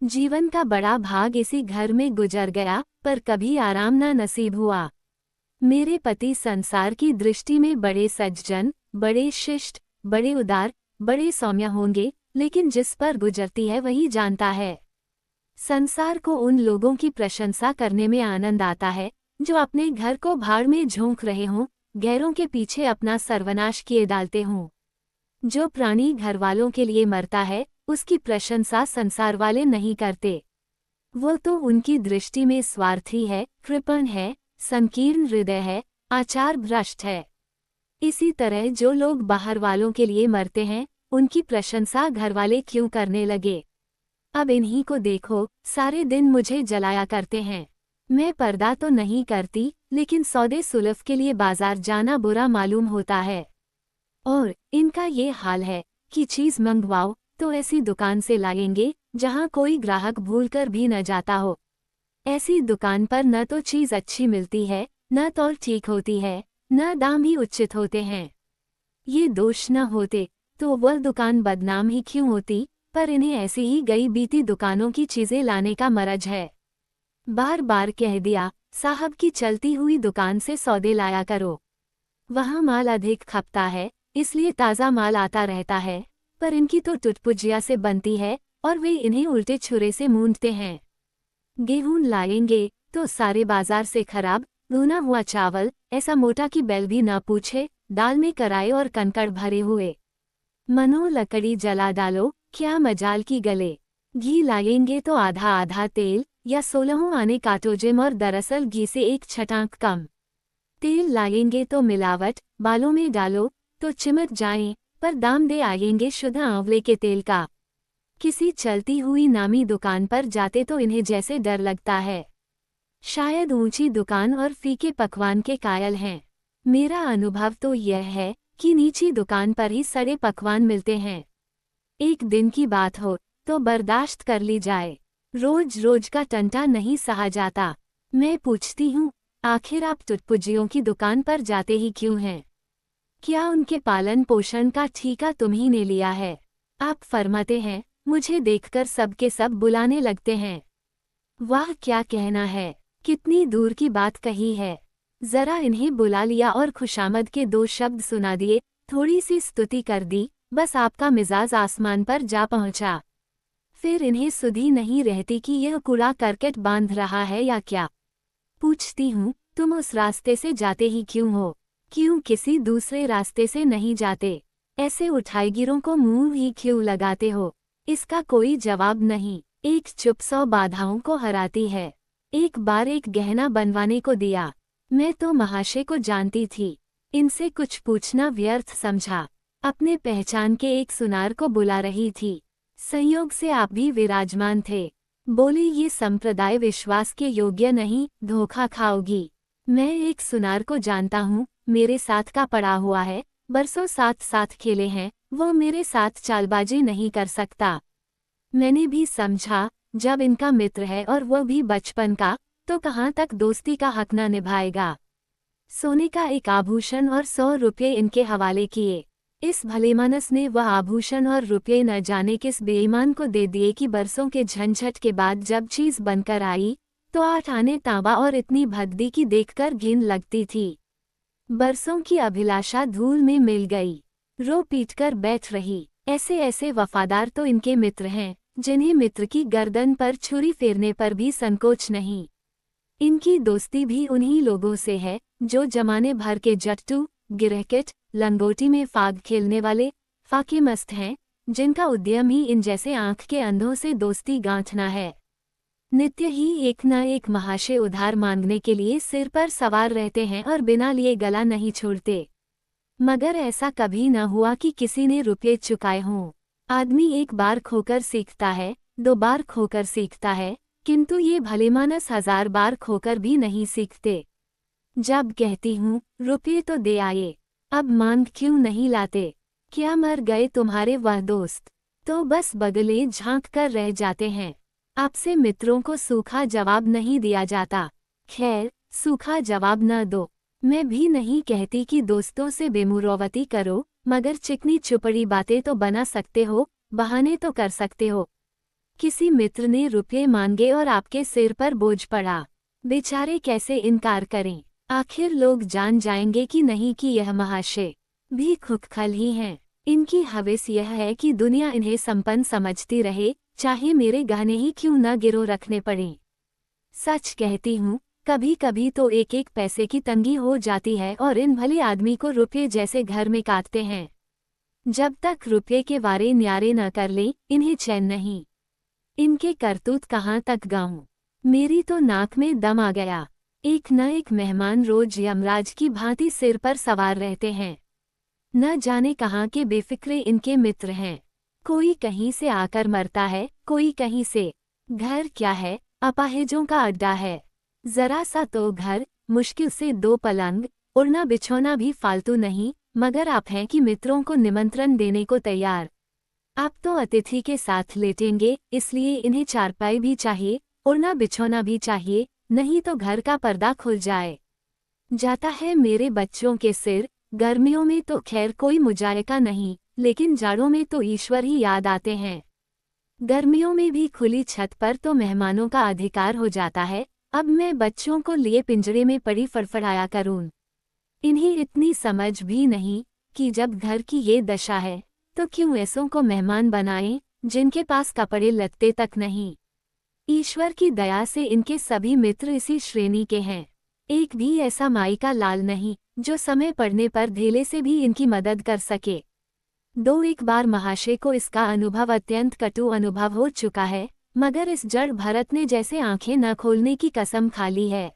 जीवन का बड़ा भाग इसी घर में गुजर गया, पर कभी आराम न नसीब हुआ। मेरे पति संसार की दृष्टि में बड़े सज्जन, बड़े शिष्ट, बड़े उदार, बड़े सौम्य होंगे, लेकिन जिस पर गुजरती है वही जानता है। संसार को उन लोगों की प्रशंसा करने में आनंद आता है जो अपने घर को भाड़ में झोंक रहे हों, गैरों के पीछे अपना सर्वनाश किए डालते हों। जो प्राणी घरवालों के लिए मरता है, उसकी प्रशंसा संसार वाले नहीं करते। वो तो उनकी दृष्टि में स्वार्थी है, कृपण है, संकीर्ण हृदय है, आचार भ्रष्ट है। इसी तरह जो लोग बाहर वालों के लिए मरते हैं, उनकी प्रशंसा घरवाले क्यों करने लगे। अब इन्हीं को देखो, सारे दिन मुझे जलाया करते हैं। मैं पर्दा तो नहीं करती, लेकिन सौदे सुलभ के लिए बाजार जाना बुरा मालूम होता है। और इनका ये हाल है कि चीज मंगवाओ तो ऐसी दुकान से लाएंगे जहां कोई ग्राहक भूलकर भी न जाता हो। ऐसी दुकान पर न तो चीज अच्छी मिलती है, न तौल ठीक होती है, न दाम ही उचित होते हैं। ये दोष न होते तो वह दुकान बदनाम ही क्यों होती, पर इन्हें ऐसी ही गई बीती दुकानों की चीजें लाने का मरज है। बार बार कह दिया, साहब की चलती हुई दुकान से सौदे लाया करो। वहाँ माल अधिक खपता है, इसलिए ताज़ा माल आता रहता है, पर इनकी तो टुटपुजिया से बनती है और वे इन्हें उल्टे छुरे से मूंदते हैं। गेहूं लाएंगे तो सारे बाजार से खराब भुना हुआ चावल, ऐसा मोटा कि बैल भी ना पूछे, दाल में कराए और कंकड़ भरे हुए। मनो लकड़ी जला डालो, क्या मजाल की गले। घी लाएंगे तो आधा आधा तेल या 16 आने काटोजिम और दरअसल घी से एक छटाक कम। तेल लाएंगे तो मिलावट, बालों में डालो तो चिमट जाएं, पर दाम दे आएंगे शुद्ध आंवले के तेल का। किसी चलती हुई नामी दुकान पर जाते तो इन्हें जैसे डर लगता है। शायद ऊंची दुकान और फीके पकवान के कायल हैं। मेरा अनुभव तो यह है कि नीची दुकान पर ही सड़े पकवान मिलते हैं। एक दिन की बात हो तो बर्दाश्त कर ली जाए, रोज रोज का टंटा नहीं सहा जाता। मैं पूछती हूँ, आखिर आप टुटपुजियों की दुकान पर जाते ही क्यों हैं? क्या उनके पालन पोषण का ठेका तुम्ही ने लिया है? आप फरमाते हैं, मुझे देखकर सबके सब बुलाने लगते हैं। वाह क्या कहना है, कितनी दूर की बात कही है। जरा इन्हें बुला लिया और खुशामद के 2 शब्द सुना दिए, थोड़ी सी स्तुति कर दी, बस आपका मिजाज आसमान पर जा पहुंचा। फिर इन्हें सुधी नहीं रहती कि यह कूड़ा करकट बांध रहा है या क्या। पूछती हूँ, तुम उस रास्ते से जाते ही क्यों हो? क्यों किसी दूसरे रास्ते से नहीं जाते? ऐसे उठाईगिरों को मुंह ही क्यों लगाते हो? इसका कोई जवाब नहीं। एक चुप 100 बाधाओं को हराती है। एक बार एक गहना बनवाने को दिया। मैं तो महाशय को जानती थी, इनसे कुछ पूछना व्यर्थ समझा। अपने पहचान के एक सुनार को बुला रही थी। संयोग से आप भी विराजमान थे। बोले, ये संप्रदाय विश्वास के योग्य नहीं, धोखा खाओगी। मैं एक सुनार को जानता हूँ, मेरे साथ का पड़ा हुआ है, बरसों साथ साथ खेले हैं, वो मेरे साथ चालबाजी नहीं कर सकता। मैंने भी समझा, जब इनका मित्र है और वह भी बचपन का, तो कहाँ तक दोस्ती का हक न निभाएगा। सोने का एक आभूषण और 100 रुपये इनके हवाले किए। इस भलेमानस ने वह आभूषण और रुपये न जाने किस बेईमान को दे दिए कि बरसों के झंझट के बाद जब चीज बनकर आई तो 8 आने तांबा और इतनी भद्दी की देखकर घिन लगती थी। बरसों की अभिलाषा धूल में मिल गई, रो पीट कर बैठ रही। ऐसे ऐसे वफादार तो इनके मित्र हैं, जिन्हें मित्र की गर्दन पर छुरी फेरने पर भी संकोच नहीं। इनकी दोस्ती भी उन्हीं लोगों से है जो जमाने भर के जट्टू, गिरहकिट, लंगोटी में फाग खेलने वाले फाके मस्त हैं, जिनका उद्यम ही इन जैसे आंख के अंधों से दोस्ती गांठना है। नित्य ही एक न एक महाशय उधार मांगने के लिए सिर पर सवार रहते हैं और बिना लिए गला नहीं छोड़ते। मगर ऐसा कभी न हुआ कि किसी ने रुपये चुकाए हों। आदमी एक बार खोकर सीखता है, 2 बार खोकर सीखता है, किंतु ये भलेमानस 1000 बार खोकर भी नहीं सीखते। जब कहती हूँ, रुपये तो दे आए, अब मांग क्यों नहीं लाते? क्या मर गए तुम्हारे वह दोस्त? तो बस बगले झांक कर रह जाते हैं। आपसे मित्रों को सूखा जवाब नहीं दिया जाता। खैर, सूखा जवाब न दो। मैं भी नहीं कहती कि दोस्तों से बेमुरौवती करो, मगर चिकनी चुपड़ी बातें तो बना सकते हो, बहाने तो कर सकते हो। किसी मित्र ने रुपये मांगे और आपके सिर पर बोझ पड़ा। बेचारे कैसे इनकार करें। आखिर लोग जान जाएंगे कि नहीं कि यह महाशय भी खुखल ही हैं। इनकी हवस यह है कि दुनिया इन्हें संपन्न समझती रहे, चाहे मेरे गहने ही क्यों न गिरो रखने पड़ें। सच कहती हूँ, कभी कभी तो एक एक पैसे की तंगी हो जाती है और इन भले आदमी को रुपये जैसे घर में काटते हैं। जब तक रुपये के वारे न्यारे न कर लें, इन्हें चैन नहीं। इनके करतूत कहाँ तक गाऊं। मेरी तो नाक में दम आ गया। एक न एक मेहमान रोज यमराज की भांति सिर पर सवार रहते हैं। न जाने कहाँ के बेफिक्रे इनके मित्र हैं। कोई कहीं से आकर मरता है, कोई कहीं से। घर क्या है, अपाहिजों का अड्डा है। जरा सा तो घर, मुश्किल से 2 पलंग, उड़ना बिछौना भी फालतू नहीं, मगर आप हैं कि मित्रों को निमंत्रण देने को तैयार। आप तो अतिथि के साथ लेटेंगे, इसलिए इन्हें चारपाई भी चाहिए, उड़ना बिछौना भी चाहिए, नहीं तो घर का पर्दा खुल जाए। जाता है मेरे बच्चों के सिर। गर्मियों में तो खैर कोई मुजायका नहीं, लेकिन जाड़ों में तो ईश्वर ही याद आते हैं। गर्मियों में भी खुली छत पर तो मेहमानों का अधिकार हो जाता है। अब मैं बच्चों को लिए पिंजरे में पड़ी फड़फड़ाया करूं। इन्हें इतनी समझ भी नहीं कि जब घर की ये दशा है तो क्यों ऐसों को मेहमान बनाएं जिनके पास कपड़े लत्ते तक नहीं। ईश्वर की दया से इनके सभी मित्र इसी श्रेणी के हैं। एक भी ऐसा माई का लाल नहीं जो समय पड़ने पर धेले से भी इनकी मदद कर सके। 2-1 बार महाशय को इसका अनुभव अत्यंत कटु अनुभव हो चुका है, मगर इस जड़ भरत ने जैसे आंखें न खोलने की कसम खा ली है।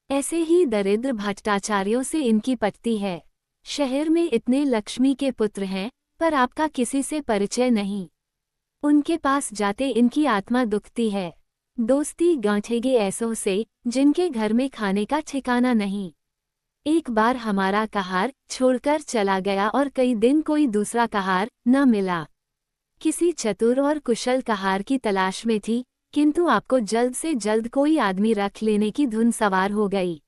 ऐसे ही दरिद्र भट्टाचार्यों से इनकी पटती है। शहर में इतने लक्ष्मी के पुत्र हैं, पर आपका किसी से परिचय नहीं। उनके पास जाते इनकी आत्मा दुखती है। दोस्ती गांठेगे ऐसों से जिनके घर में खाने का ठिकाना नहीं। एक बार हमारा कहार छोड़कर चला गया और कई दिन कोई दूसरा कहार न मिला। किसी चतुर और कुशल कहार की तलाश में थी, किंतु आपको जल्द से जल्द कोई आदमी रख लेने की धुन सवार हो गई।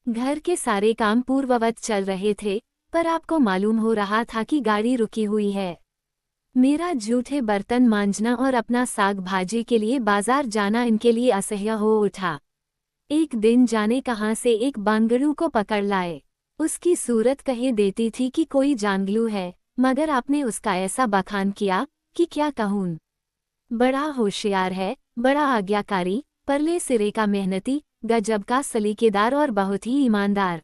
घर के सारे काम पूर्ववत चल रहे थे, पर आपको मालूम हो रहा था कि गाड़ी रुकी हुई है। मेरा जूठे बर्तन मांजना और अपना साग भाजी के लिए बाजार जाना इनके लिए असह्य हो उठा। एक दिन जाने कहाँ से एक बांगड़ू को पकड़ लाए। उसकी सूरत कहे देती थी कि कोई जांगलू है, मगर आपने उसका ऐसा बखान किया कि क्या कहूँ। बड़ा होशियार है, बड़ा आज्ञाकारी, परले सिरे का मेहनती, गजब का सलीकेदार और बहुत ही ईमानदार।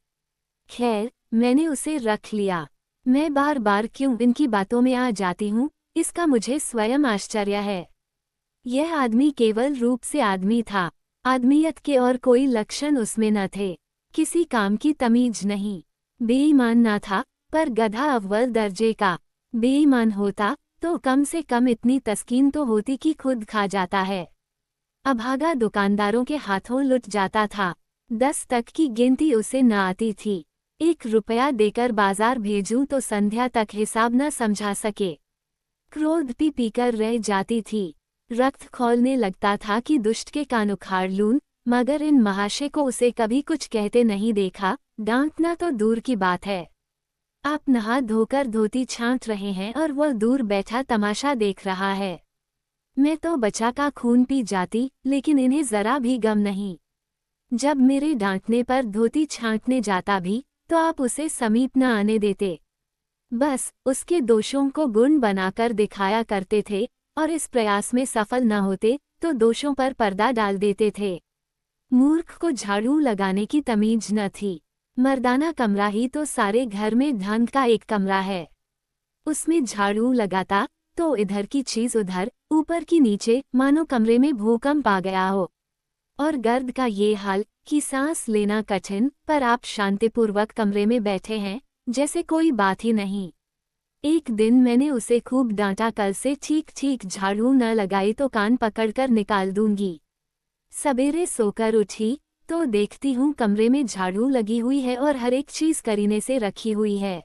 खैर, मैंने उसे रख लिया। मैं बार बार क्यों इनकी बातों में आ जाती हूँ, इसका मुझे स्वयं आश्चर्य है। यह आदमी केवल रूप से आदमी था, आदमियत के और कोई लक्षण उसमें न थे। किसी काम की तमीज नहीं। बेईमान ना था, पर गधा अव्वल दर्जे का। बेईमान होता तो कम से कम इतनी तस्कीन तो होती कि खुद खा जाता है। अभागा दुकानदारों के हाथों लुट जाता था। 10 तक की गिनती उसे न आती थी। 1 रुपया देकर बाजार भेजूं तो संध्या तक हिसाब न समझा सके। क्रोध पी पीकर रह जाती थी। रक्त खौलने लगता था कि दुष्ट के कान उखाड़ लूं, मगर इन महाशय को उसे कभी कुछ कहते नहीं देखा, डांटना तो दूर की बात है। आप नहा धोकर धोती छांट रहे हैं और वह दूर बैठा तमाशा देख रहा है। मैं तो बचा का खून पी जाती, लेकिन इन्हें जरा भी गम नहीं। जब मेरे डांटने पर धोती छांटने जाता भी, तो आप उसे समीप न आने देते। बस उसके दोषों को गुण बनाकर दिखाया करते थे, और इस प्रयास में सफल न होते तो दोषों पर पर्दा डाल देते थे। मूर्ख को झाड़ू लगाने की तमीज न थी। मर्दाना कमरा ही तो सारे घर में ढंग का एक कमरा है। उसमें झाड़ू लगाता तो इधर की चीज उधर, ऊपर की नीचे, मानो कमरे में भूकंप आ गया हो। और गर्द का ये हाल कि सांस लेना कठिन, पर आप शांतिपूर्वक कमरे में बैठे हैं, जैसे कोई बात ही नहीं। एक दिन मैंने उसे खूब डांटा, कल से ठीक ठीक झाड़ू न लगाई तो कान पकड़कर निकाल दूंगी। सवेरे सोकर उठी तो देखती हूँ कमरे में झाड़ू लगी हुई है और हर एक चीज करीने से रखी हुई है।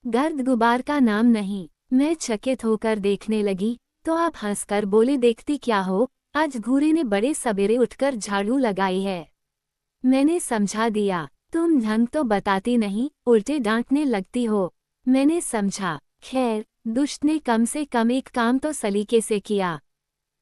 गर्द गुबार का नाम नहीं। मैं चकित होकर देखने लगी तो आप हंसकर बोले, देखती क्या हो, आज घूरे ने बड़े सवेरे उठकर झाड़ू लगाई है। मैंने समझा दिया, तुम ढंग तो बताती नहीं, उल्टे डांटने लगती हो। मैंने समझा, खैर दुष्ट ने कम से कम एक काम तो सलीके से किया।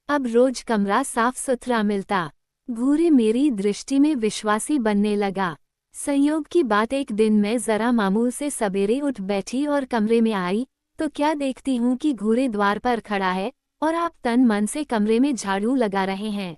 अब रोज कमरा साफ सुथरा मिलता। घूरे मेरी दृष्टि में विश्वासी बनने लगा। संयोग की बात, एक दिन मैं जरा मामूल से सवेरे उठ बैठी और कमरे में आई तो क्या देखती हूँ कि घूरे द्वार पर खड़ा है और आप तन मन से कमरे में झाड़ू लगा रहे हैं।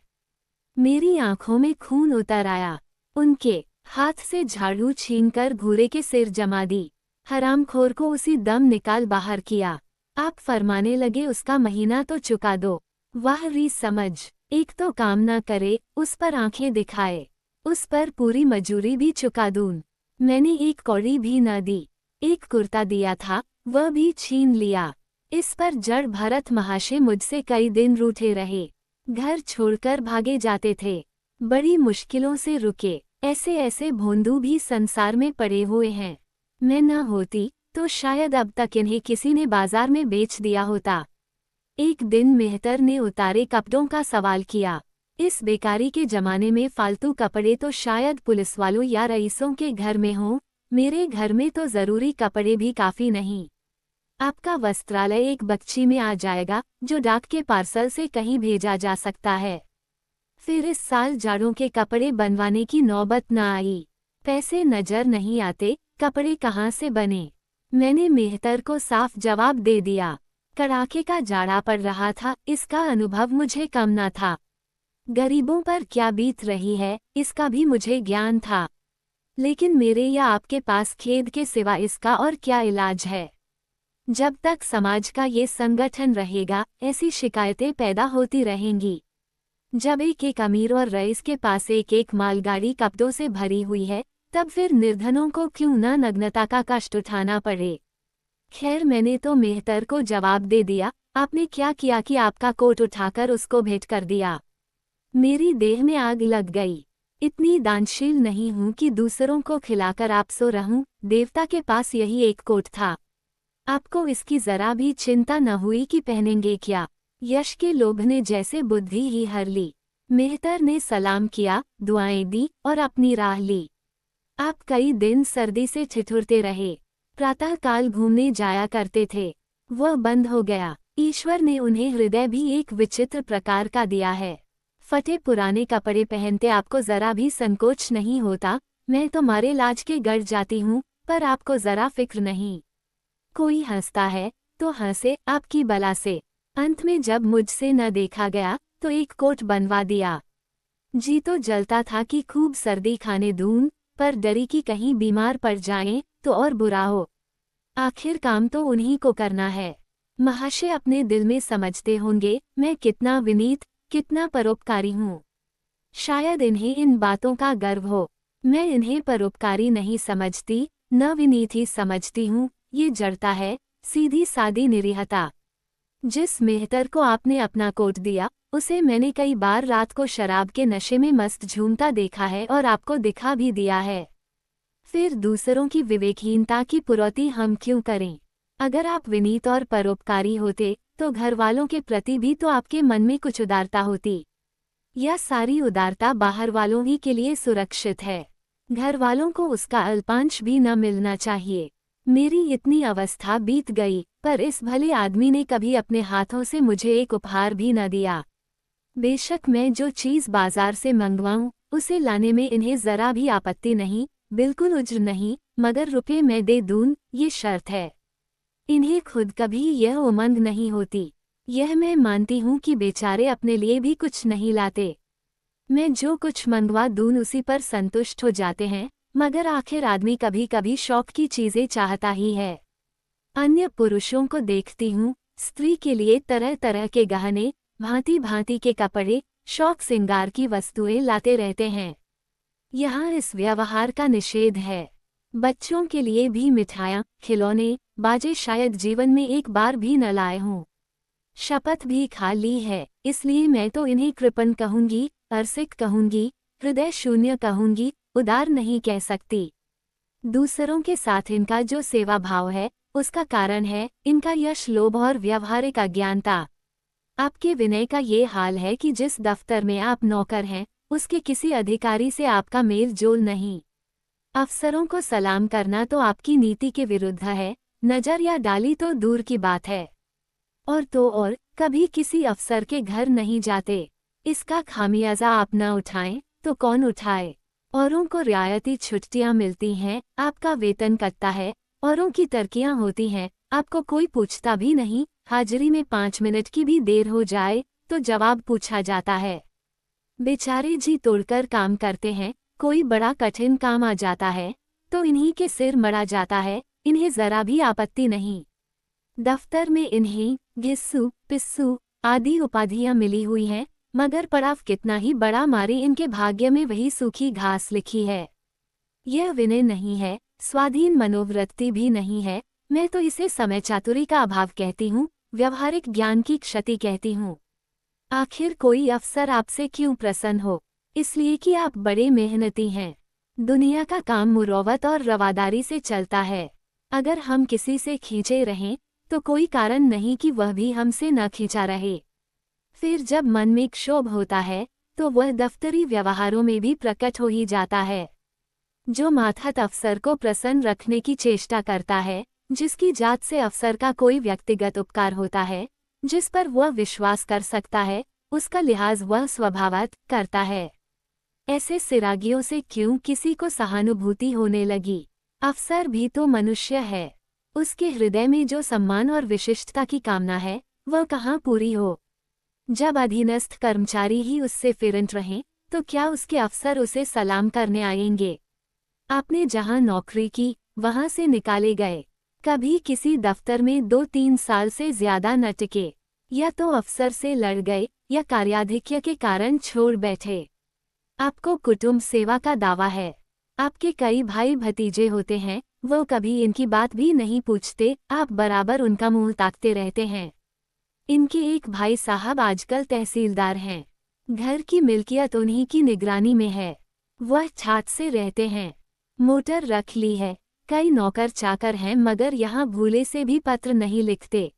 मेरी आंखों में खून उतर आया। उनके हाथ से झाड़ू छीनकर घूरे के सिर जमा दी। हरामखोर को उसी दम निकाल बाहर किया। आप फरमाने लगे, उसका महीना तो चुका दो। वाह री समझ, एक तो काम न करे, उस पर आंखें दिखाए, उस पर पूरी मजूरी भी चुका दूं। मैंने एक कौड़ी भी न दी। एक कुर्ता दिया था, वह भी छीन लिया। इस पर जड़ भरत महाशय मुझसे कई दिन रूठे रहे। घर छोड़कर भागे जाते थे। बड़ी मुश्किलों से रुके। ऐसे ऐसे भोंदू भी संसार में पड़े हुए हैं। मैं न होती तो शायद अब तक इन्हें किसी ने बाजार में बेच दिया होता। एक दिन मेहतर ने उतारे कपड़ों का सवाल किया। इस बेकारी के जमाने में फालतू कपड़े तो शायद पुलिस वालों या रईसों के घर में हों, मेरे घर में तो जरूरी कपड़े भी काफी नहीं। आपका वस्त्रालय एक बक्ची में आ जाएगा जो डाक के पार्सल से कहीं भेजा जा सकता है। फिर इस साल जाड़ों के कपड़े बनवाने की नौबत न आई। पैसे नजर नहीं आते, कपड़े कहाँ से बने। मैंने मेहतर को साफ जवाब दे दिया। कड़ाके का जाड़ा पड़ रहा था, इसका अनुभव मुझे कम न था। गरीबों पर क्या बीत रही है, इसका भी मुझे ज्ञान था। लेकिन मेरे या आपके पास खेद के सिवा इसका और क्या इलाज है। जब तक समाज का ये संगठन रहेगा, ऐसी शिकायतें पैदा होती रहेंगी। जब एक एक अमीर और रईस के पास एक एक मालगाड़ी कपड़ों से भरी हुई है, तब फिर निर्धनों को क्यों न नग्नता का कष्ट उठाना पड़े। खैर, मैंने तो मेहतर को जवाब दे दिया। आपने क्या किया कि आपका कोट उठाकर उसको भेंट कर दिया। मेरी देह में आग लग गई। इतनी दानशील नहीं हूं कि दूसरों को खिलाकर आप सो रहूं। देवता के पास यही एक कोट था। आपको इसकी जरा भी चिंता न हुई कि पहनेंगे क्या। यश के लोभ ने जैसे बुद्धि ही हर ली। मेहतर ने सलाम किया, दुआएं दी और अपनी राह ली। आप कई दिन सर्दी से ठिठुरते रहे। प्रातःकाल घूमने जाया करते थे, वह बंद हो गया। ईश्वर ने उन्हें हृदय भी एक विचित्र प्रकार का दिया है। फटे पुराने कपड़े पहनते आपको जरा भी संकोच नहीं होता। मैं तो मारे लाज के गड़ जाती हूँ, पर आपको जरा फिक्र नहीं। कोई हंसता है तो हंसे, आपकी बला से। अंत में जब मुझसे न देखा गया तो एक कोट बनवा दिया। जी तो जलता था कि खूब सर्दी खाने दूं, पर डरी कि कहीं बीमार पड़ जाएं तो और बुरा हो। आखिर काम तो उन्हीं को करना है। महाशय अपने दिल में समझते होंगे मैं कितना विनीत, कितना परोपकारी हूँ। शायद इन्हें इन बातों का गर्व हो। मैं इन्हें परोपकारी नहीं समझती, न विनीत ही समझती हूँ। ये जड़ता है, सीधी सादी निरीहता। जिस मेहतर को आपने अपना कोट दिया, उसे मैंने कई बार रात को शराब के नशे में मस्त झूमता देखा है और आपको दिखा भी दिया है। फिर दूसरों की विवेकहीनता की पुरौती हम क्यों करें। अगर आप विनीत और परोपकारी होते तो घर वालों के प्रति भी तो आपके मन में कुछ उदारता होती। यह सारी उदारता बाहर वालों ही के लिए सुरक्षित है। घर वालों को उसका अल्पांश भी न मिलना चाहिए। मेरी इतनी अवस्था बीत गई, पर इस भले आदमी ने कभी अपने हाथों से मुझे एक उपहार भी न दिया। बेशक मैं जो चीज़ बाजार से मंगवाऊं, उसे लाने में इन्हें जरा भी आपत्ति नहीं, बिल्कुल उज्र नहीं, मगर रुपये मैं दे दूं, ये शर्त है। इन्हें खुद कभी यह उमंग नहीं होती। यह मैं मानती हूँ कि बेचारे अपने लिए भी कुछ नहीं लाते। मैं जो कुछ मंगवा दूं उसी पर संतुष्ट हो जाते हैं, मगर आखिर आदमी कभी कभी शौक की चीजें चाहता ही है। अन्य पुरुषों को देखती हूँ, स्त्री के लिए तरह तरह के गहने, भांति भांति के कपड़े, शौक सिंगार की वस्तुएं लाते रहते हैं। यहाँ इस व्यवहार का निषेध है। बच्चों के लिए भी मिठाइयाँ, खिलौने, बाजे शायद जीवन में एक बार भी न लाए हों। शपथ भी खा ली है, इसलिए मैं तो इन्हें कृपण कहूंगी, अरसिक कहूंगी, हृदय शून्य कहूंगी, उदार नहीं कह सकती। दूसरों के साथ इनका जो सेवा भाव है, उसका कारण है इनका यश, लोभ और व्यवहारिक अज्ञानता। आपके विनय का ये हाल है कि जिस दफ्तर में आप नौकर हैं, उसके किसी अधिकारी से आपका मेल जोल नहीं। अफसरों को सलाम करना तो आपकी नीति के विरुद्ध है, नजर या डाली तो दूर की बात है। और तो और कभी किसी अफसर के घर नहीं जाते। इसका खामियाजा आप न उठाएं तो कौन उठाए। औरों को रियायती छुट्टियां मिलती हैं, आपका वेतन कटता है, औरों की तरक्कियां होती हैं, आपको कोई पूछता भी नहीं। हाजिरी में 5 मिनट की भी देर हो जाए तो जवाब पूछा जाता है। बेचारे जी तोड़कर काम करते हैं, कोई बड़ा कठिन काम आ जाता है तो इन्हीं के सिर मड़ा जाता है, इन्हें जरा भी आपत्ति नहीं। दफ्तर में इन्हें घिस्सू, पिस्सू आदि उपाधियां मिली हुई हैं, मगर पड़ाव कितना ही बड़ा मारे इनके भाग्य में वही सूखी घास लिखी है। यह विनय नहीं है, स्वाधीन मनोवृत्ति भी नहीं है, मैं तो इसे समय चातुरी का अभाव कहती हूँ, व्यवहारिक ज्ञान की क्षति कहती हूँ। आखिर कोई अफसर आपसे क्यों प्रसन्न हो? इसलिए कि आप बड़े मेहनती हैं। दुनिया का काम मुरौवत और रवादारी से चलता है। अगर हम किसी से खींचे रहें तो कोई कारण नहीं कि वह भी हमसे न खींचा रहे। फिर जब मन में क्षोभ होता है तो वह दफ्तरी व्यवहारों में भी प्रकट हो ही जाता है। जो माथत अफसर को प्रसन्न रखने की चेष्टा करता है, जिसकी जात से अफसर का कोई व्यक्तिगत उपकार होता है, जिस पर वह विश्वास कर सकता है, उसका लिहाज वह स्वभावत करता है। ऐसे सिरागियों से क्यों किसी को सहानुभूति होने लगी? अफसर भी तो मनुष्य है। उसके हृदय में जो सम्मान और विशिष्टता की कामना है, वह कहाँ पूरी हो? जब अधीनस्थ कर्मचारी ही उससे फिरंट रहें, तो क्या उसके अफसर उसे सलाम करने आएंगे? आपने जहां नौकरी की, वहां से निकाले गए, कभी किसी दफ्तर में 2-3 साल से ज्यादा न टिके, या तो अफसर से लड़ गए या कार्याधिक्य के कारण छोड़ बैठे। आपको कुटुंब सेवा का दावा है। आपके कई भाई भतीजे होते हैं, वो कभी इनकी बात भी नहीं पूछते, आप बराबर उनका मुंह ताकते रहते हैं। इनके एक भाई साहब आजकल तहसीलदार हैं। घर की मिल्कियत उन्हीं की निगरानी में है। वह छाट से रहते हैं। मोटर रख ली है, कई नौकर चाकर हैं, मगर यहाँ भूले से भी पत्र नहीं लिखते।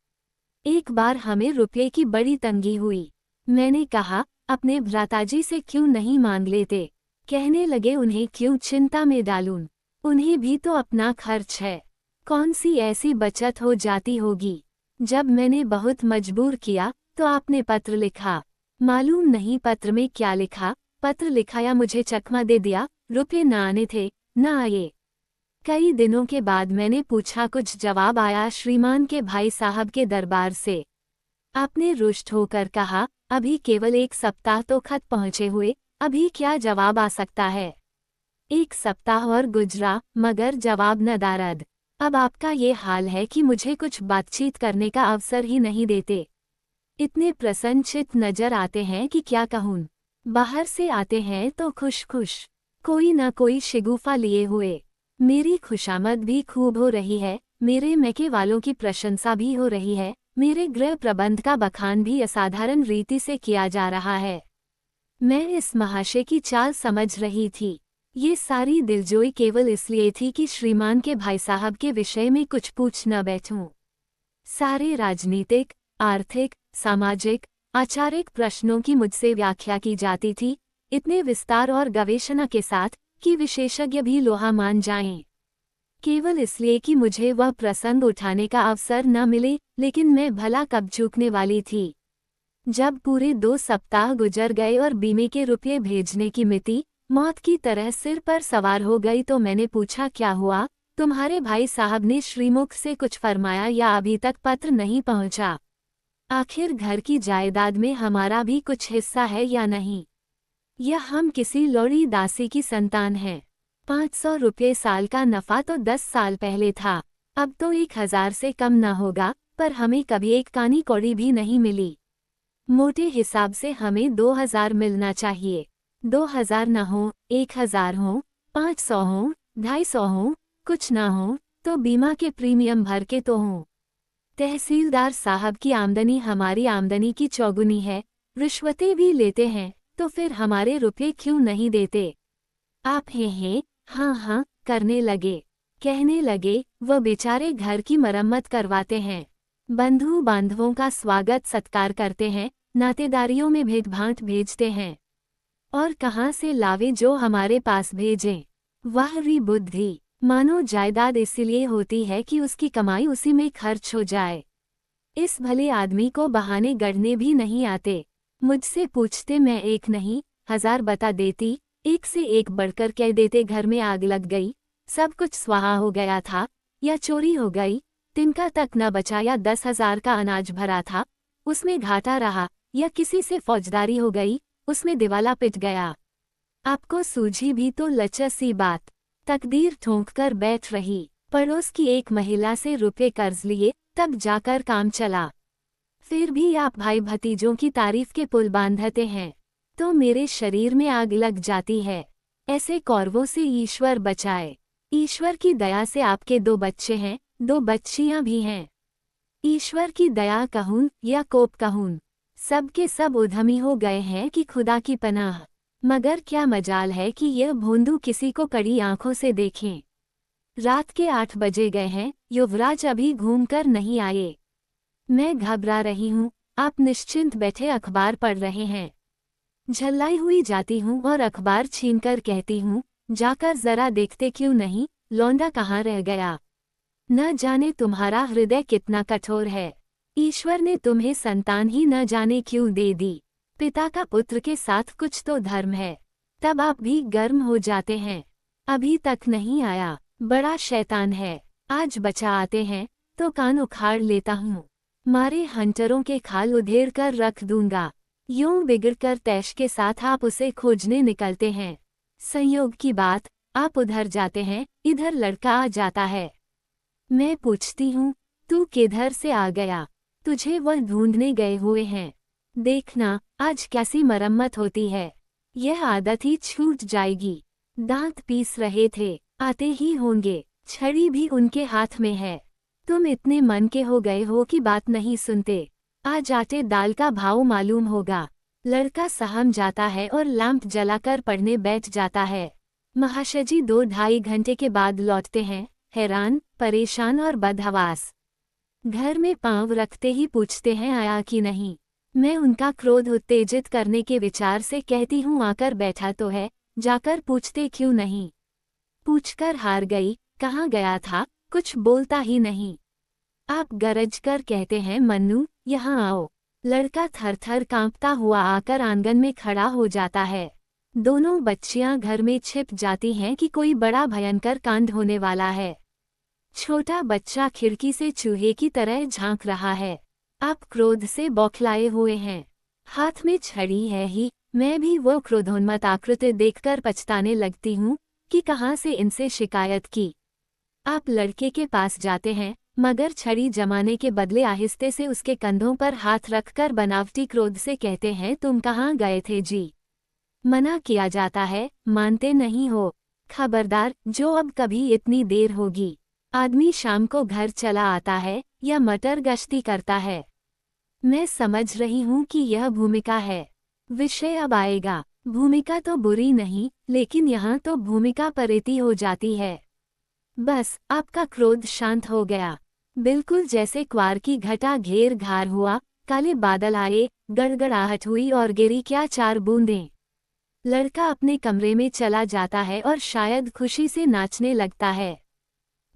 एक बार हमें रुपये की बड़ी तंगी हुई। मैंने कहा, अपने भ्राताजी से क्यों नहीं मांग लेते? कहने लगे, उन्हें क्यों चिंता में डालूं, उन्हें भी तो अपना खर्च है। कौन सी ऐसी बचत हो जाती होगी? जब मैंने बहुत मजबूर किया तो आपने पत्र लिखा। मालूम नहीं पत्र में क्या लिखा, पत्र लिखा या मुझे चकमा दे दिया। रुपये न आने थे, न आए। कई दिनों के बाद मैंने पूछा, कुछ जवाब आया श्रीमान के भाई साहब के दरबार से। आपने रुष्ट होकर कहा, अभी केवल 1 सप्ताह तो खत पहुँचे हुए, अभी क्या जवाब आ सकता है? 1 सप्ताह और गुजरा, मगर जवाब न दारद। अब आपका ये हाल है कि मुझे कुछ बातचीत करने का अवसर ही नहीं देते। इतने प्रसन्नचित्त नजर आते हैं कि क्या कहूँ। बाहर से आते हैं तो खुश खुश, कोई न कोई शिगुफा लिए हुए। मेरी खुशामद भी खूब हो रही है, मेरे मैके वालों की प्रशंसा भी हो रही है, मेरे गृह प्रबंध का बखान भी असाधारण रीति से किया जा रहा है। मैं इस महाशय की चाल समझ रही थी। ये सारी दिलजोई केवल इसलिए थी कि श्रीमान के भाई साहब के विषय में कुछ पूछ न बैठूं। सारे राजनीतिक, आर्थिक, सामाजिक, आचारिक प्रश्नों की मुझसे व्याख्या की जाती थी, इतने विस्तार और गवेषणा के साथ कि विशेषज्ञ भी लोहा मान जाएं। केवल इसलिए कि मुझे वह प्रसंग उठाने का अवसर न मिले, लेकिन मैं भला कब चूकने वाली थी। जब पूरे 2 सप्ताह गुजर गए और बीमे के रुपये भेजने की मिति मौत की तरह सिर पर सवार हो गई तो मैंने पूछा, क्या हुआ? तुम्हारे भाई साहब ने श्रीमुख से कुछ फरमाया या अभी तक पत्र नहीं पहुंचा? आखिर घर की जायदाद में हमारा भी कुछ हिस्सा है या नहीं? या हम किसी लौड़ी दासी की संतान हैं? 500 रुपये साल का नफा तो 10 साल पहले था, अब तो 1000 से कम न होगा, पर हमें कभी एक कानी कौड़ी भी नहीं मिली। मोटे हिसाब से हमें 2000 मिलना चाहिए। 2000 न हो, 1000 हो, 500 हो, 250 हो, कुछ ना हो तो बीमा के प्रीमियम भर के तो हों। तहसीलदार साहब की आमदनी हमारी आमदनी की चौगुनी है, रिश्वतें भी लेते हैं, तो फिर हमारे रुपये क्यों नहीं देते? आप हैं हाँ हाँ करने लगे। कहने लगे, वह बेचारे घर की मरम्मत करवाते हैं, बंधु बांधवों का स्वागत सत्कार करते हैं, नातेदारियों में भेंट भेजते हैं, और कहाँ से लावे जो हमारे पास भेजें। वाह री बुद्धि! मानो जायदाद इसलिए होती है कि उसकी कमाई उसी में खर्च हो जाए। इस भले आदमी को बहाने गढ़ने भी नहीं आते। मुझसे पूछते मैं एक नहीं 1000 बता देती, एक से एक बढ़कर कह देते घर में आग लग गई, सब कुछ स्वाहा हो गया था, या चोरी हो गई, तिनका तक न बचा, या 10,000 का अनाज भरा था उसमें घाटा रहा, या किसी से फौजदारी हो गई उसमें दिवाला पिट गया। आपको सूझी भी तो लचसी बात। तकदीर ठोंक कर बैठ रही। पड़ोस की एक महिला से रुपए कर्ज लिए, तब जाकर काम चला। फिर भी आप भाई भतीजों की तारीफ के पुल बांधते हैं तो मेरे शरीर में आग लग जाती है। ऐसे कौरवों से ईश्वर बचाए। ईश्वर की दया से आपके 2 बच्चे हैं, 2 बच्चियां भी हैं। ईश्वर की दया कहूं या कोप कहूं, सब के सब उद्यमी हो गए हैं कि खुदा की पनाह। मगर क्या मजाल है कि यह भोंदू किसी को कड़ी आंखों से देखें। रात के 8 बजे गए हैं, युवराज अभी घूमकर नहीं आए। मैं घबरा रही हूँ, आप निश्चिंत बैठे अखबार पढ़ रहे हैं। झल्लाई हुई जाती हूँ और अखबार छीनकर कहती हूँ, जाकर जरा देखते क्यों नहीं, लौंडा कहाँ रह गया। न जाने तुम्हारा हृदय कितना कठोर है। ईश्वर ने तुम्हें संतान ही न जाने क्यों दे दी। पिता का पुत्र के साथ कुछ तो धर्म है। तब आप भी गर्म हो जाते हैं। अभी तक नहीं आया, बड़ा शैतान है। आज बचा आते हैं तो कान उखाड़ लेता हूँ। मारे हंटरों के खाल उधेड़ कर रख दूंगा। यूं बिगड़कर तैश के साथ आप उसे खोजने निकलते हैं। संयोग की बात, आप उधर जाते हैं, इधर लड़का आ जाता है। मैं पूछती हूँ, तू किधर से आ गया? तुझे वह ढूंढने गए हुए हैं। देखना आज कैसी मरम्मत होती है। यह आदत ही छूट जाएगी। दांत पीस रहे थे, आते ही होंगे। छड़ी भी उनके हाथ में है। तुम इतने मन के हो गए हो कि बात नहीं सुनते। आज आटे दाल का भाव मालूम होगा। लड़का सहम जाता है और लैंप जलाकर पढ़ने बैठ जाता है। महाशय 2-2.5 घंटे के बाद लौटते हैं, हैरान, परेशान और बदहवास। घर में पांव रखते ही पूछते हैं आया कि नहीं। मैं उनका क्रोध उत्तेजित करने के विचार से कहती हूँ आकर बैठा तो है, जाकर पूछते क्यों नहीं। पूछकर हार गई, कहाँ गया था, कुछ बोलता ही नहीं। आप गरज कर कहते हैं मन्नू यहाँ आओ। लड़का थर-थर कांपता हुआ आकर आंगन में खड़ा हो जाता है। दोनों बच्चियां घर में छिप जाती हैं कि कोई बड़ा भयंकर कांड होने वाला है। छोटा बच्चा खिड़की से चूहे की तरह झांक रहा है। आप क्रोध से बौखलाए हुए हैं। हाथ में छड़ी है ही। मैं भी वो क्रोधोन्मत्त आकृति देखकर पछताने लगती हूँ कि कहाँ से इनसे शिकायत की। आप लड़के के पास जाते हैं, मगर छड़ी जमाने के बदले आहिस्ते से उसके कंधों पर हाथ रखकर बनावटी क्रोध से कहते हैं तुम कहाँ गए थे जी। मना किया जाता है, मानते नहीं हो। खबरदार, जो अब कभी इतनी देर होगी। आदमी शाम को घर चला आता है या मटर गश्ती करता है। मैं समझ रही हूँ कि यह भूमिका है। विषय अब आएगा। भूमिका तो बुरी नहीं, लेकिन यहाँ तो भूमिका परिति हो जाती है। बस आपका क्रोध शांत हो गया। बिल्कुल जैसे क्वार की घटा घेर घार हुआ, काले बादल आए, गड़गड़ाहट हुई और गिरी क्या 4 बूंदें। लड़का अपने कमरे में चला जाता है और शायद खुशी से नाचने लगता है।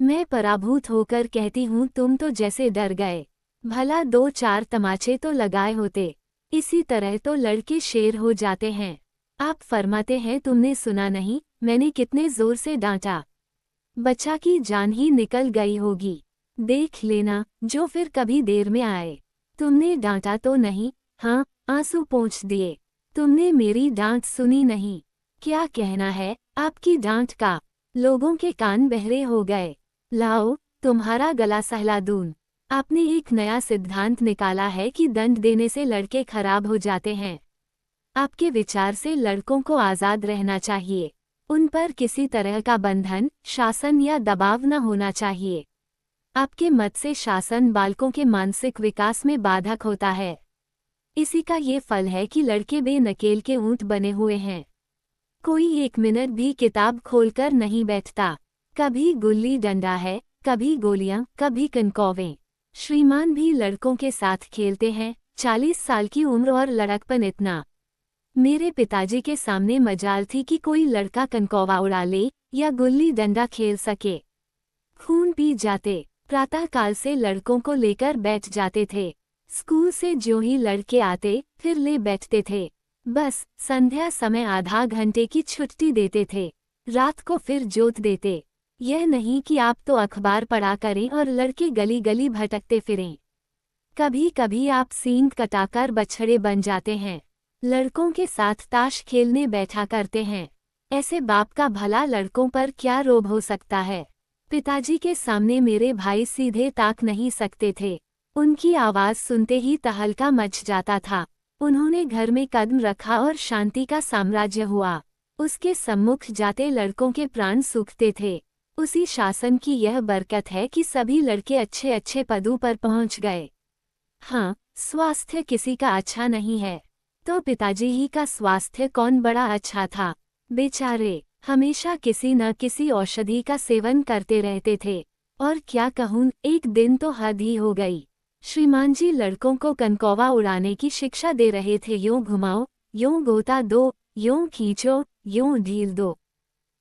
मैं पराभूत होकर कहती हूँ तुम तो जैसे डर गए। भला 2-4 तमाचे तो लगाए होते। इसी तरह तो लड़के शेर हो जाते हैं। आप फरमाते हैं तुमने सुना नहीं, मैंने कितने जोर से डांटा। बच्चा की जान ही निकल गई होगी। देख लेना, जो फिर कभी देर में आए। तुमने डांटा तो नहीं? हाँ, आंसू पोंछ दिए। तुमने मेरी डांट सुनी नहीं। क्या कहना है आपकी डांट का? लोगों के कान बहरे हो गए। लाओ, तुम्हारा गला सहला दूं। आपने एक नया सिद्धांत निकाला है कि दंड देने से लड़के खराब हो जाते हैं। आपके विचार से लड़कों को आज़ाद रहना चाहिए। उन पर किसी तरह का बंधन, शासन या दबाव न होना चाहिए। आपके मत से शासन बालकों के मानसिक विकास में बाधक होता है। इसी का ये फल है कि लड़के बेनकेल के ऊंट बने हुए हैं। कोई 1 मिनट भी किताब खोलकर नहीं बैठता। कभी गुल्ली डंडा है, कभी गोलियां, कभी कनकौवें। श्रीमान भी लड़कों के साथ खेलते हैं। 40 साल की उम्र और लड़कपन इतना। मेरे पिताजी के सामने मजाल थी कि कोई लड़का कनकौवा उड़ा ले या गुल्ली डंडा खेल सके। खून पी जाते। प्रातःकाल से लड़कों को लेकर बैठ जाते थे। स्कूल से जो ही लड़के आते फिर ले बैठते थे। बस संध्या समय आधा घंटे की छुट्टी देते थे। रात को फिर जोत देते। यह नहीं कि आप तो अखबार पढ़ा करें और लड़के गली गली भटकते फिरें। कभी कभी आप सींग कटाकर बछड़े बन जाते हैं। लड़कों के साथ ताश खेलने बैठा करते हैं। ऐसे बाप का भला लड़कों पर क्या रोब हो सकता है। पिताजी के सामने मेरे भाई सीधे ताक नहीं सकते थे। उनकी आवाज सुनते ही तहलका मच जाता था। उन्होंने घर में कदम रखा और शांति का साम्राज्य हुआ। उसके सम्मुख जाते लड़कों के प्राण सूखते थे। उसी शासन की यह बरकत है कि सभी लड़के अच्छे अच्छे पदों पर पहुंच गए। हाँ, स्वास्थ्य किसी का अच्छा नहीं है तो पिताजी ही का स्वास्थ्य कौन बड़ा अच्छा था। बेचारे हमेशा किसी न किसी औषधि का सेवन करते रहते थे। और क्या कहूँ, एक दिन तो हद ही हो गई। श्रीमान जी लड़कों को कनकौवा उड़ाने की शिक्षा दे रहे थे। यूं घुमाओ, यूं गोता दो, यूं खींचो, यूं ढील दो।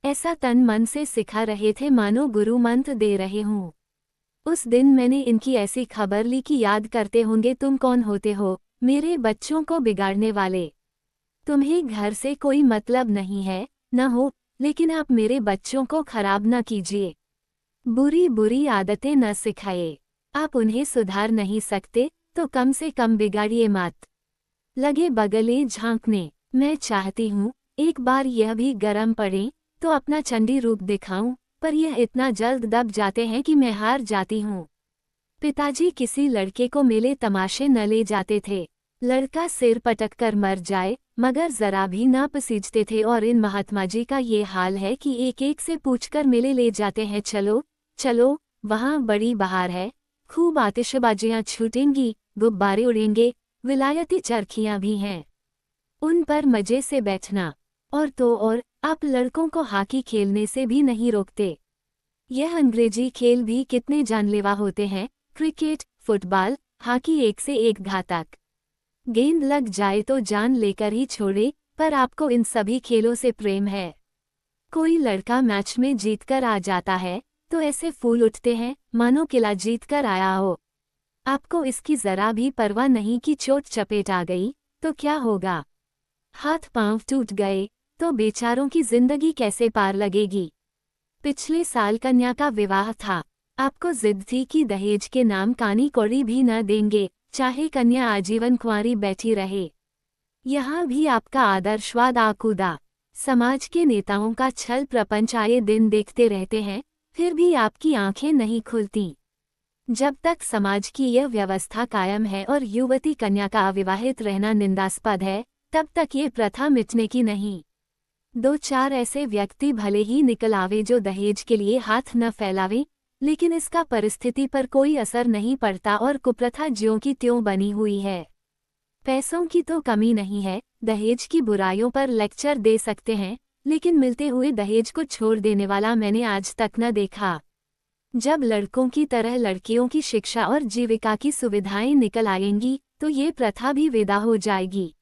ऐसा तन मन से सिखा रहे थे मानो गुरु मंत्र दे रहे हूँ। उस दिन मैंने इनकी ऐसी खबर ली कि याद करते होंगे तुम कौन होते हो, मेरे बच्चों को बिगाड़ने वाले। तुम्हें घर से कोई मतलब नहीं है, न हो, लेकिन आप मेरे बच्चों को खराब न कीजिए। बुरी बुरी आदतें न सिखाइए। आप उन्हें सुधार नहीं सकते तो कम से कम बिगाड़िए मत। लगे बगले झांकने। मैं चाहती हूँ एक बार यह भी गरम पड़े तो अपना चंडी रूप दिखाऊं, पर यह इतना जल्द दब जाते हैं कि मैं हार जाती हूँ। पिताजी किसी लड़के को मेले तमाशे न ले जाते थे। लड़का सिर पटक कर मर जाए मगर जरा भी न पसीजते थे। और इन महात्मा जी का ये हाल है कि एक एक से पूछकर मेले ले जाते हैं। चलो चलो, वहाँ बड़ी बहार है, खूब आतिशबाजियाँ छूटेंगी, गुब्बारे उड़ेंगे, विलायती चरखियाँ भी हैं, उन पर मजे से बैठना। और तो और आप लड़कों को हॉकी खेलने से भी नहीं रोकते। यह अंग्रेजी खेल भी कितने जानलेवा होते हैं। क्रिकेट, फुटबॉल, हॉकी एक से एक घातक। गेंद लग जाए तो जान लेकर ही छोड़े, पर आपको इन सभी खेलों से प्रेम है। कोई लड़का मैच में जीतकर आ जाता है तो ऐसे फूल उठते हैं मानो किला जीतकर आया हो। आपको इसकी जरा भी परवाह नहीं कि चोट चपेट आ गई तो क्या होगा, हाथ पांव टूट गए तो बेचारों की जिंदगी कैसे पार लगेगी। पिछले साल कन्या का विवाह था। आपको जिद थी कि दहेज के नाम कानी कौड़ी भी न देंगे, चाहे कन्या आजीवन कुंवारी बैठी रहे। यहाँ भी आपका आदर्शवाद आकूदा। समाज के नेताओं का छल प्रपंच आए दिन देखते रहते हैं, फिर भी आपकी आंखें नहीं खुलती। जब तक समाज की यह व्यवस्था कायम है और युवती कन्या का अविवाहित रहना निंदास्पद है, तब तक ये प्रथा मिटने की नहीं। दो चार ऐसे व्यक्ति भले ही निकल आवे जो दहेज के लिए हाथ न फैलावे, लेकिन इसका परिस्थिति पर कोई असर नहीं पड़ता और कुप्रथा ज्यों की त्यों बनी हुई है। पैसों की तो कमी नहीं है, दहेज की बुराइयों पर लेक्चर दे सकते हैं, लेकिन मिलते हुए दहेज को छोड़ देने वाला मैंने आज तक न देखा। जब लड़कों की तरह लड़कियों की शिक्षा और जीविका की सुविधाएं निकल आएंगी तो ये प्रथा भी विदा हो जाएगी।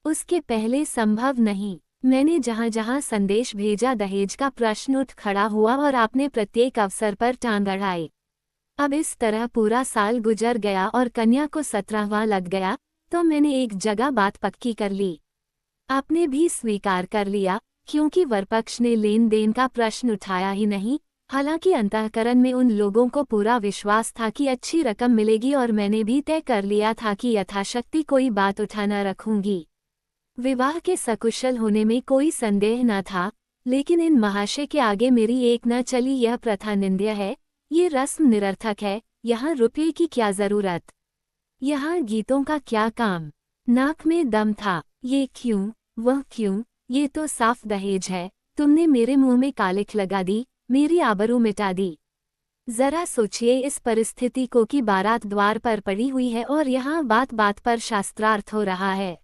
उसके पहले संभव नहीं। मैंने जहां जहां संदेश भेजा दहेज का प्रश्न उठ खड़ा हुआ और आपने प्रत्येक अवसर पर टांग अड़ाई। अब इस तरह पूरा साल गुजर गया और कन्या को 17वां लग गया तो मैंने एक जगह बात पक्की कर ली। आपने भी स्वीकार कर लिया, क्योंकि वरपक्ष ने लेन देन का प्रश्न उठाया ही नहीं। हालांकि अंतःकरण में उन लोगों को पूरा विश्वास था कि अच्छी रकम मिलेगी और मैंने भी तय कर लिया था कि यथाशक्ति कोई बात उठा न रखूंगी। विवाह के सकुशल होने में कोई संदेह न था, लेकिन इन महाशय के आगे मेरी एक न चली। यह प्रथा निंद्य है, ये रस्म निरर्थक है, यहाँ रुपये की क्या जरूरत, यहाँ गीतों का क्या काम। नाक में दम था, ये क्यों, वह क्यों, ये तो साफ दहेज है। तुमने मेरे मुंह में कालिख लगा दी, मेरी आबरू मिटा दी। जरा सोचिए इस परिस्थिति को कि बारात द्वार पर पड़ी हुई है और यहाँ बात बात पर शास्त्रार्थ हो रहा है।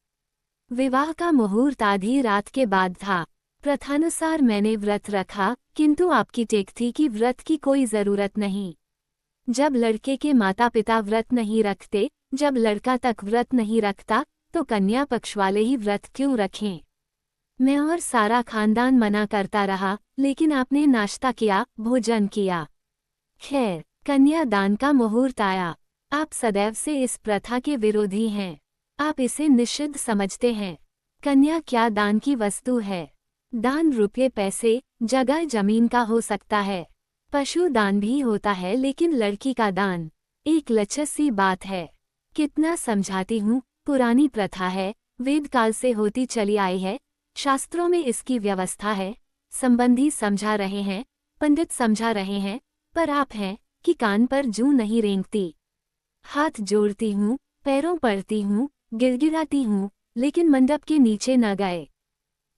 विवाह का मुहूर्त आधी रात के बाद था। प्रथानुसार मैंने व्रत रखा, किंतु आपकी टेक थी कि व्रत की कोई जरूरत नहीं। जब लड़के के माता पिता व्रत नहीं रखते, जब लड़का तक व्रत नहीं रखता, तो कन्या पक्ष वाले ही व्रत क्यों रखें। मैं और सारा खानदान मना करता रहा, लेकिन आपने नाश्ता किया, भोजन किया। खैर, कन्यादान का मुहूर्त आया। आप सदैव से इस प्रथा के विरोधी हैं। आप इसे निषिद्ध समझते हैं। कन्या क्या दान की वस्तु है? दान रुपये पैसे, जगह जमीन का हो सकता है। पशु दान भी होता है, लेकिन लड़की का दान एक लचर सी बात है। कितना समझाती हूँ, पुरानी प्रथा है, वेद काल से होती चली आई है, शास्त्रों में इसकी व्यवस्था है। संबंधी समझा रहे हैं, पंडित समझा रहे हैं, पर आप हैं कि कान पर जूं नहीं रेंगती। हाथ जोड़ती हूँ, पैरों पड़ती हूँ, गिड़गिड़ाती हूँ, लेकिन मंडप के नीचे न गए।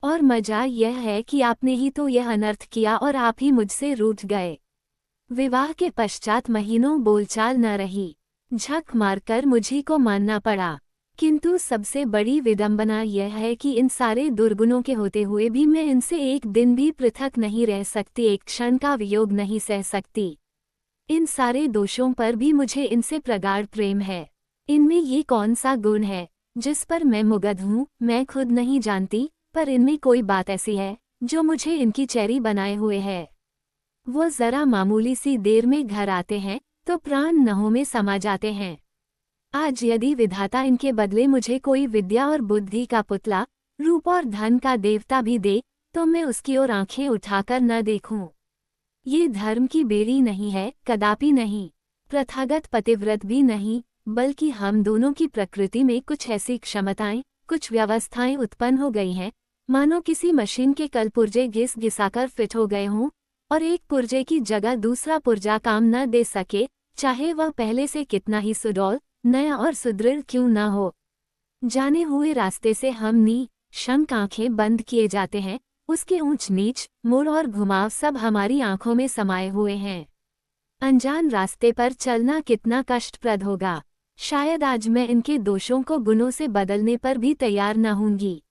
और मजा यह है कि आपने ही तो यह अनर्थ किया और आप ही मुझसे रूठ गए। विवाह के पश्चात महीनों बोलचाल न रही। झक मारकर मुझी को मानना पड़ा। किंतु सबसे बड़ी विडंबना यह है कि इन सारे दुर्गुणों के होते हुए भी मैं इनसे एक दिन भी पृथक नहीं रह सकती, एक क्षण का वियोग नहीं सह सकती। इन सारे दोषों पर भी मुझे इनसे प्रगाढ़ प्रेम है। इनमें ये कौन सा गुण है जिस पर मैं मुग्ध हूँ, मैं खुद नहीं जानती, पर इनमें कोई बात ऐसी है जो मुझे इनकी चेरी बनाए हुए है। वो जरा मामूली सी देर में घर आते हैं तो प्राण नहों में समा जाते हैं। आज यदि विधाता इनके बदले मुझे कोई विद्या और बुद्धि का पुतला, रूप और धन का देवता भी दे, तो मैं उसकी ओर आंखें उठाकर न देखूं। ये धर्म की बेड़ी नहीं है, कदापि नहीं। प्रथागत पतिव्रत भी नहीं, बल्कि हम दोनों की प्रकृति में कुछ ऐसी क्षमताएं, कुछ व्यवस्थाएं उत्पन्न हो गई हैं, मानो किसी मशीन के कल पुर्जे घिस घिसाकर फिट हो गए हों, और एक पुर्जे की जगह दूसरा पुर्जा काम न दे सके, चाहे वह पहले से कितना ही सुडौल, नया और सुदृढ़ क्यों न हो। जाने हुए रास्ते से हम निशंक आंखें बंद किए जाते हैं, उसके ऊंच नीच, मोड़ और घुमाव सब हमारी आंखों में समाये हुए हैं। अनजान रास्ते पर चलना कितना कष्टप्रद होगा। शायद आज मैं इनके दोषों को गुणों से बदलने पर भी तैयार न होंगी।